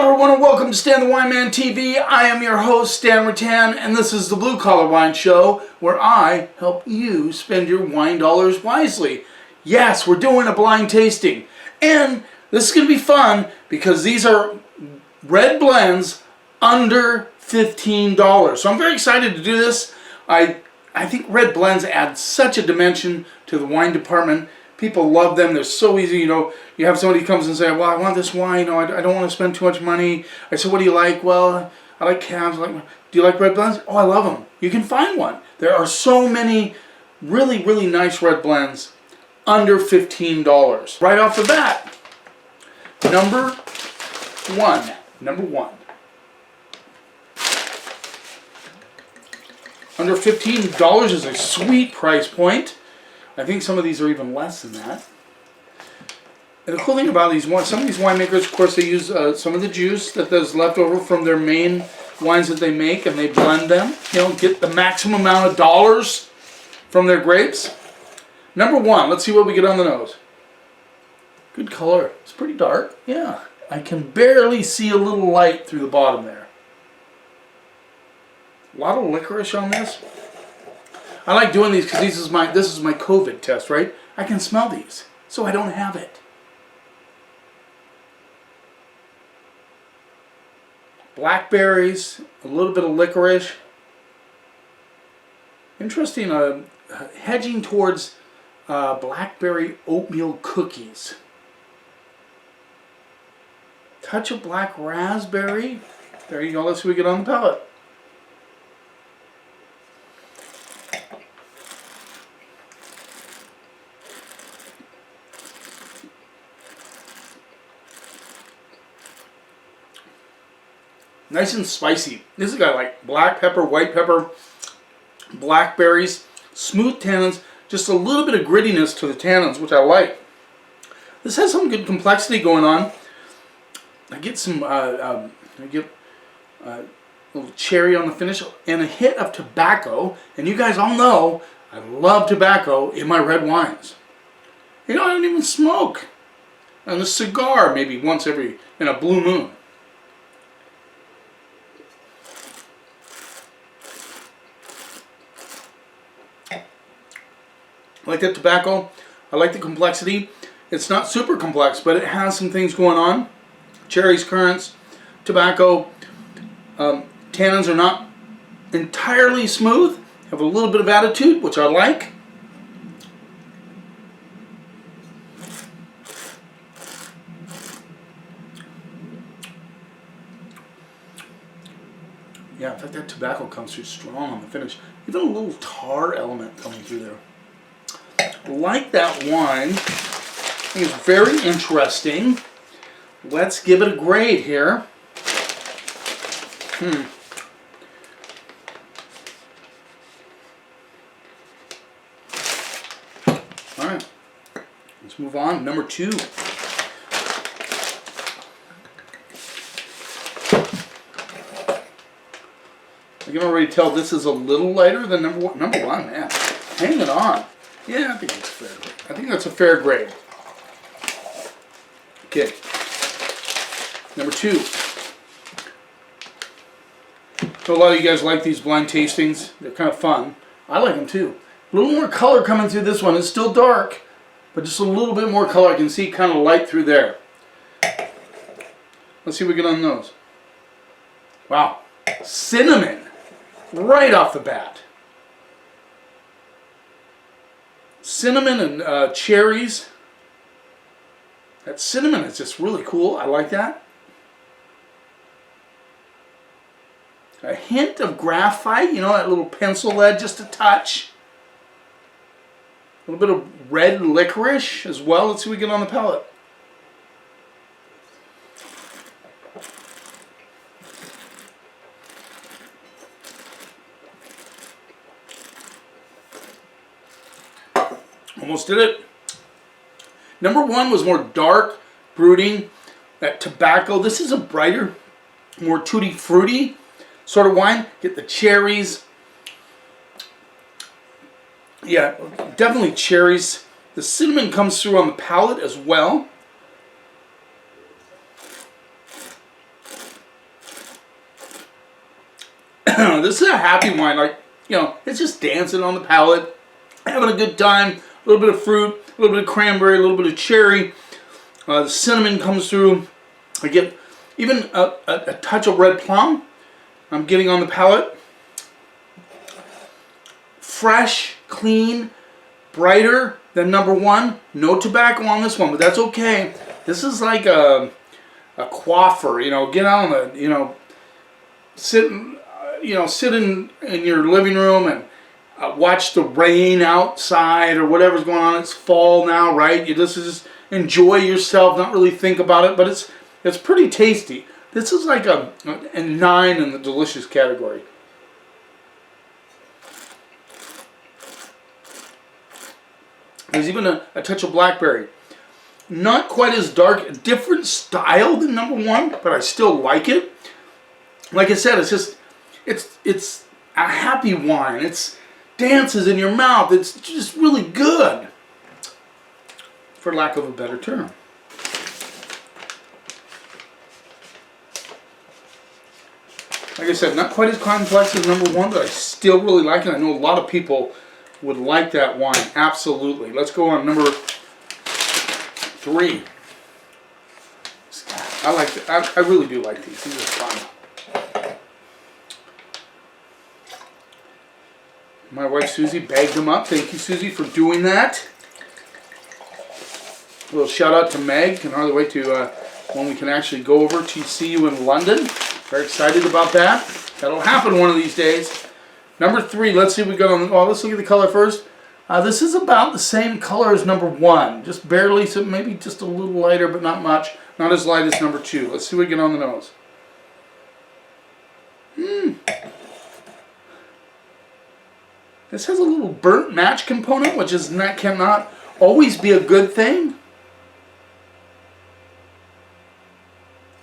everyone, and welcome to Stan the Wine Man TV. I am your host, Stan Rattan, and this is the Blue Collar Wine Show, where I help you spend your wine dollars wisely. Yes, we're doing a blind tasting, and this is going to be fun because these are red blends under $15. So I'm very excited to do this. I think red blends add such a dimension to the wine department. People love them. They're so easy. You have somebody who comes and say, well, I want this wine. I don't want to spend too much money. I said, what do you like? Well, I like cabs. Do you like red blends? Oh, I love them. You can find one. There are so many really, really nice red blends under $15. Right off the bat, number one. Under $15 is a sweet price point. I think some of these are even less than that. And the cool thing about these wines, some of these winemakers, of course, they use some of the juice that is left over from their main wines that they make, and they blend them. Get the maximum amount of dollars from their grapes. Number one, let's see what we get on the nose. Good color. It's pretty dark. Yeah, I can barely see a little light through the bottom there. A lot of licorice on this. I like doing these because this is my COVID test, right? I can smell these, so I don't have it. Blackberries, a little bit of licorice. Interesting, hedging towards blackberry oatmeal cookies. Touch of black raspberry. There you go. Let's see what we get on the palate. Nice and spicy. This has got like black pepper, white pepper, blackberries, smooth tannins, just a little bit of grittiness to the tannins, which I like. This has some good complexity going on. I get some, a little cherry on the finish and a hit of tobacco. And you guys all know I love tobacco in my red wines. I don't even smoke. And a cigar maybe once in a blue moon. I like that tobacco. I like the complexity. It's not super complex, but it has some things going on. Cherries, currants, tobacco. Tannins are not entirely smooth. Have a little bit of attitude, which I like. Yeah, in fact, that tobacco comes through strong on the finish. Even a little tar element coming through there. Like that wine. I think it's very interesting. Let's give it a grade here. Alright. Let's move on. Number two. I can already tell this is a little lighter than number one. Number one, man. Hang it on. Yeah, I think that's fair. I think that's a fair grade. Okay. Number two. So a lot of you guys like these blind tastings. They're kind of fun. I like them too. A little more color coming through this one. It's still dark, but just a little bit more color. I can see kind of light through there. Let's see what we get on the nose. Wow. Cinnamon. Right off the bat. Cinnamon and cherries. That cinnamon is just really cool. I like that. A hint of graphite, that little pencil lead, just a touch. A little bit of red licorice as well. Let's see what we get on the palate. Almost did it. Number one was more dark, brooding, that tobacco. This is a brighter, more tutti fruity sort of wine. Get the cherries. Yeah, definitely cherries. The cinnamon comes through on the palate as well. This is a happy wine. Like, you know, it's just dancing on the palate, having a good time. A little bit of fruit, a little bit of cranberry, a little bit of cherry. The cinnamon comes through. I get even a touch of red plum. I'm getting on the palate. Fresh, clean, brighter than number one. No tobacco on this one, but that's okay. This is like a quaffer, you know. Get out on the, you know, sit in your living room and watch the rain outside or whatever's going on. It's fall now, right? You just enjoy yourself, not really think about it, but it's pretty tasty. This is like a 9 in the delicious category. There's even a touch of blackberry. Not quite as dark, different style than number one, but I still like it. Like I said, it's a happy wine. It's dances in your mouth. It's just really good, for lack of a better term. Like I said, not quite as complex as number one, but I still really like it. I know a lot of people would like that wine. Absolutely. Let's go on number 3. I like it. I really do like these. These are fun. My wife Susie bagged them up. Thank you, Susie, for doing that. A little shout out to Meg. And on the way to when we can actually go over to see you in London. Very excited about that. That'll happen one of these days. Number 3, let's see if we got on. Oh, let's look at the color first. This is about the same color as number 1. Just barely, so maybe just a little lighter, but not much. Not as light as number 2. Let's see what we get on the nose. This has a little burnt match component, which is cannot always be a good thing.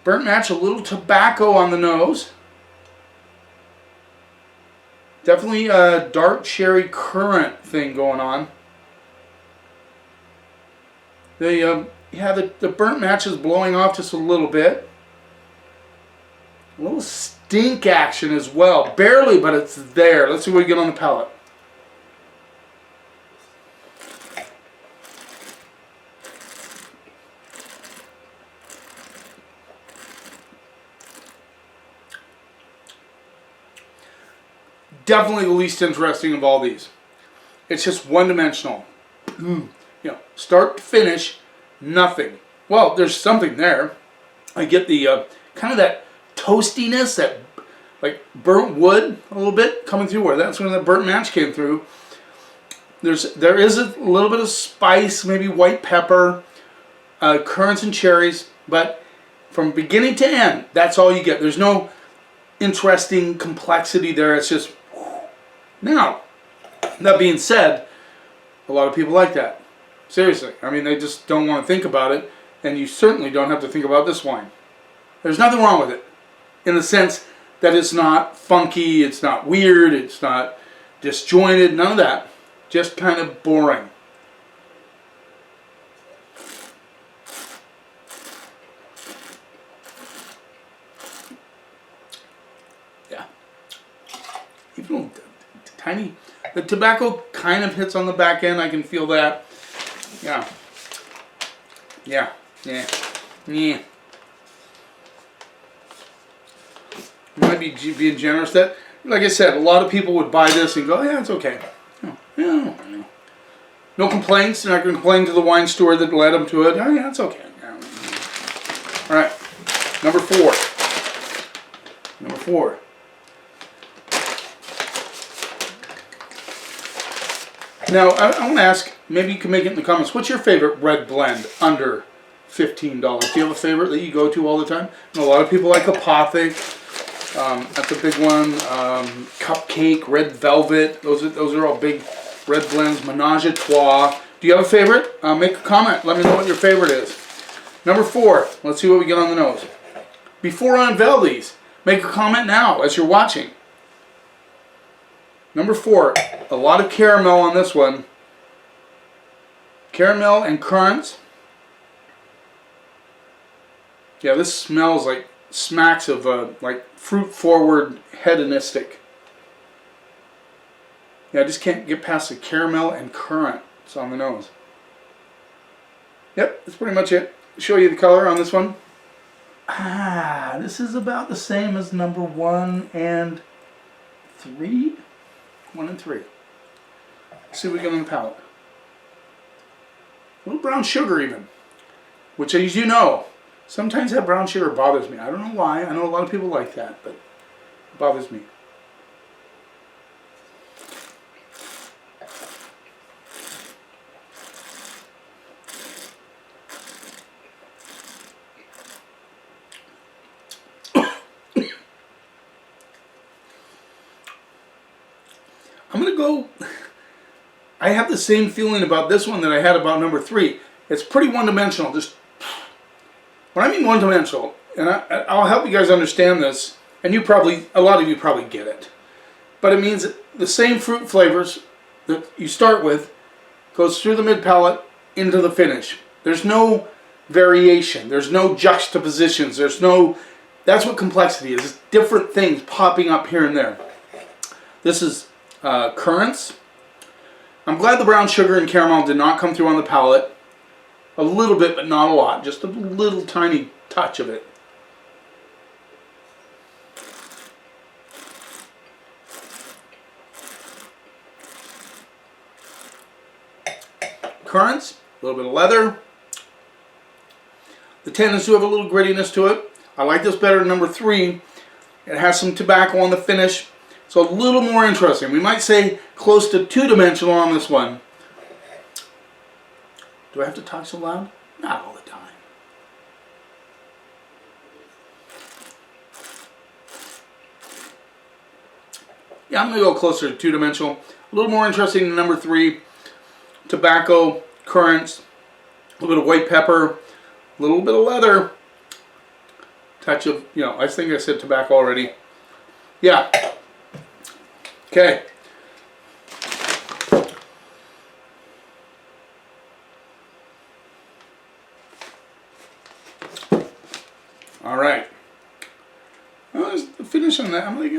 Burnt match, a little tobacco on the nose. Definitely a dark cherry currant thing going on. The burnt match is blowing off just a little bit. A little stink action as well. Barely, but it's there. Let's see what we get on the palate. Definitely the least interesting of all these. It's just one-dimensional. You know, start to finish, nothing. Well, there's something there. I get the kind of that toastiness, that like burnt wood a little bit coming through. Where that's when the burnt match came through. There is a little bit of spice, maybe white pepper, currants and cherries, but from beginning to end, that's all you get. There's no interesting complexity there. It's just. Now, that being said, a lot of people like that. Seriously. I mean, they just don't want to think about it, and you certainly don't have to think about this wine. There's nothing wrong with it, in the sense that it's not funky, it's not weird, it's not disjointed, none of that. Just kind of boring. Yeah. Even tiny. The tobacco kind of hits on the back end. I can feel that. Yeah. Yeah. Yeah. Yeah. Might be being generous. That, like I said, a lot of people would buy this and go, "Oh, yeah, it's okay." No complaints. They're not going to complain to the wine store that led them to it. "Oh, yeah, it's okay." All right. Number 4. Number 4. Now, I want to ask, maybe you can make it in the comments, what's your favorite red blend under $15? Do you have a favorite that you go to all the time? And a lot of people like Apothic. That's a big one. Cupcake, Red Velvet. Those are all big red blends. Menage a Trois. Do you have a favorite? Make a comment. Let me know what your favorite is. Number 4. Let's see what we get on the nose. Before I unveil these, make a comment now as you're watching. Number 4, a lot of caramel on this one. Caramel and currants. Yeah, this smells like, smacks of like fruit-forward, hedonistic. Yeah, I just can't get past the caramel and currant. It's on the nose. Yep, that's pretty much it. Show you the color on this one. This is about the same as number 1 and 3. 1 and 3. Let's see what we get on the palate. A little brown sugar even. Which, as you know, sometimes that brown sugar bothers me. I don't know why. I know a lot of people like that, but it bothers me. I'm going to go... I have the same feeling about this one that I had about number 3. It's pretty one-dimensional. Just when I mean one-dimensional, and I'll help you guys understand this, and you probably, a lot of you probably get it. But it means the same fruit flavors that you start with goes through the mid-palate into the finish. There's no variation. There's no juxtapositions. There's no... That's what complexity is. It's different things popping up here and there. This is currants. I'm glad the brown sugar and caramel did not come through on the palate. A little bit, but not a lot. Just a little tiny touch of it. Currants, a little bit of leather. The tannins do have a little grittiness to it. I like this better than number 3. It has some tobacco on the finish. So a little more interesting. We might say close to two-dimensional on this one. Do I have to talk so loud? Not all the time. Yeah, I'm going to go closer to two-dimensional. A little more interesting than number 3. Tobacco, currants, a little bit of white pepper, a little bit of leather. Touch of, you know, I think I said tobacco already. Yeah. Okay. All right. Well, let's finish on that. I'm like,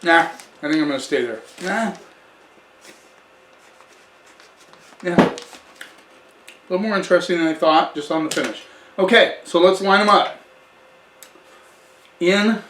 nah. I think I'm gonna stay there. Nah. Yeah. A little more interesting than I thought, just on the finish. Okay, so let's line them up. In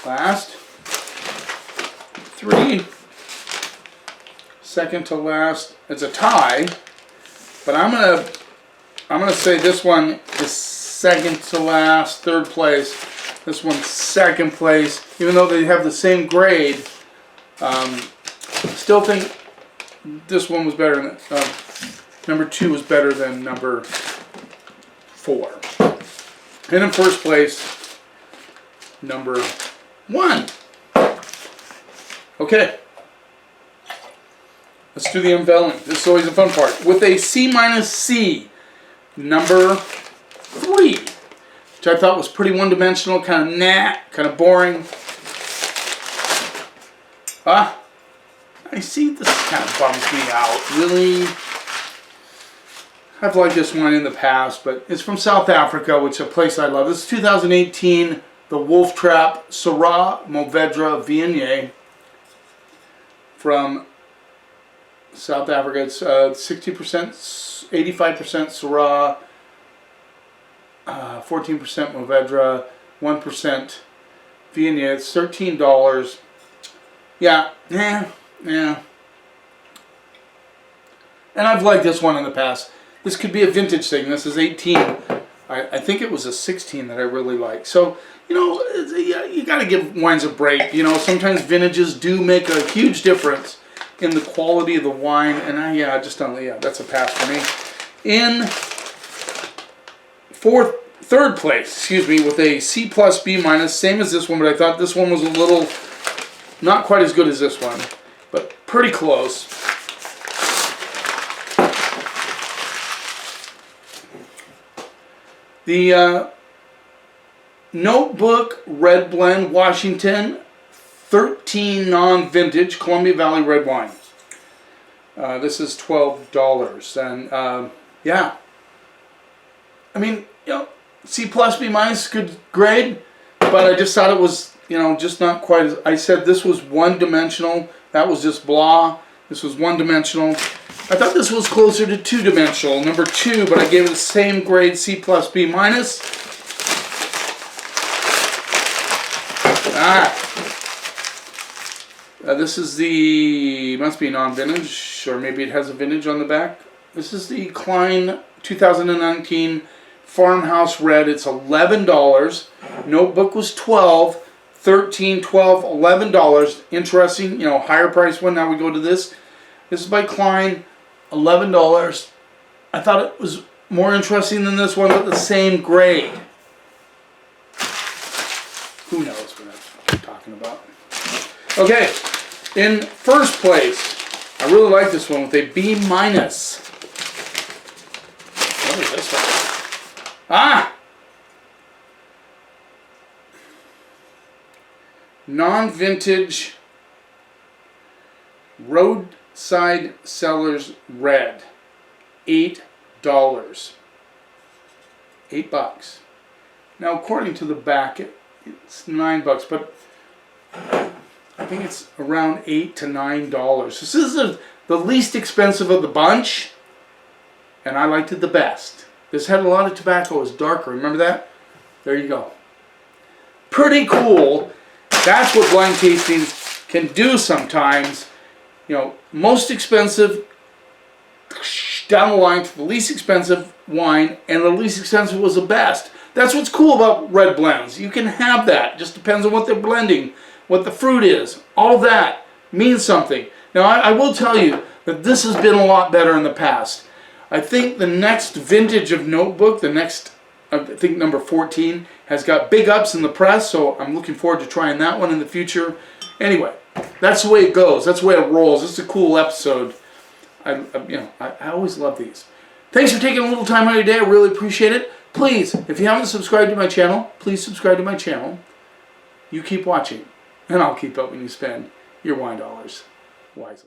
last, 3, second to last. It's a tie, but I'm gonna say this one is second to last, 3rd place. This one's 2nd place, even though they have the same grade. Still think this one was better than number 2 was better than number 4. And in 1st place, number 1. Okay. Let's do the unveiling. This is always a fun part. With a C-C, number 3, which I thought was pretty one-dimensional, kind of kind of boring. I see this kind of bums me out. Really? I've liked this one in the past, but it's from South Africa, which is a place I love. This is 2018. The Wolf Trap Syrah Mourvedre Viognier from South Africa. It's 60%, 85% Syrah, 14% Mourvedre, 1% Viognier. It's $13. Yeah. And I've liked this one in the past. This could be a vintage thing. This is 18. I think it was a 16 that I really like. So, you know, you got to give wines a break. You know, sometimes vintages do make a huge difference in the quality of the wine. And I just don't, that's a pass for me. In 3rd place, with a C+B-, same as this one, but I thought this one was a little, not quite as good as this one, but pretty close. The Notebook Red Blend Washington 13 non-vintage Columbia Valley red wine. This is $12, and yeah. I mean, you know, C+B-, good grade, but I just thought it was you know, just not quite as, I said this was one-dimensional. That was just blah. This was one-dimensional. I thought this was closer to two-dimensional, number 2, but I gave it the same grade, C plus B minus. This is the, must be non-vintage, or maybe it has a vintage on the back. This is the Klein 2019 Farmhouse Red. It's $11. Notebook was $12. $13, $12, $11. Interesting, you know, higher price one. Now we go to this. This is by Klein, $11. I thought it was more interesting than this one, but the same grade. Who knows what I'm talking about? Okay, in first place, I really like this one with a B minus. What is this one? Ah! Non-vintage Roadside Cellars Red. $8. $8. Now, according to the back, it's $9, but I think it's around $8 to $9. This is the least expensive of the bunch, and I liked it the best. This had a lot of tobacco. It was darker. Remember that? There you go. Pretty cool. That's what blind tastings can do sometimes. You know, most expensive, down the line to the least expensive wine, and the least expensive was the best. That's what's cool about red blends. You can have that. It just depends on what they're blending, what the fruit is. All of that means something. Now, I will tell you that this has been a lot better in the past. I think the next vintage of Notebook, the next, I think number 14, has got big ups in the press, so I'm looking forward to trying that one in the future. Anyway, that's the way it goes. That's the way it rolls. It's a cool episode. I always love these. Thanks for taking a little time out of your day. I really appreciate it. Please, if you haven't subscribed to my channel, please subscribe to my channel. You keep watching, and I'll keep helping you spend your wine dollars wisely.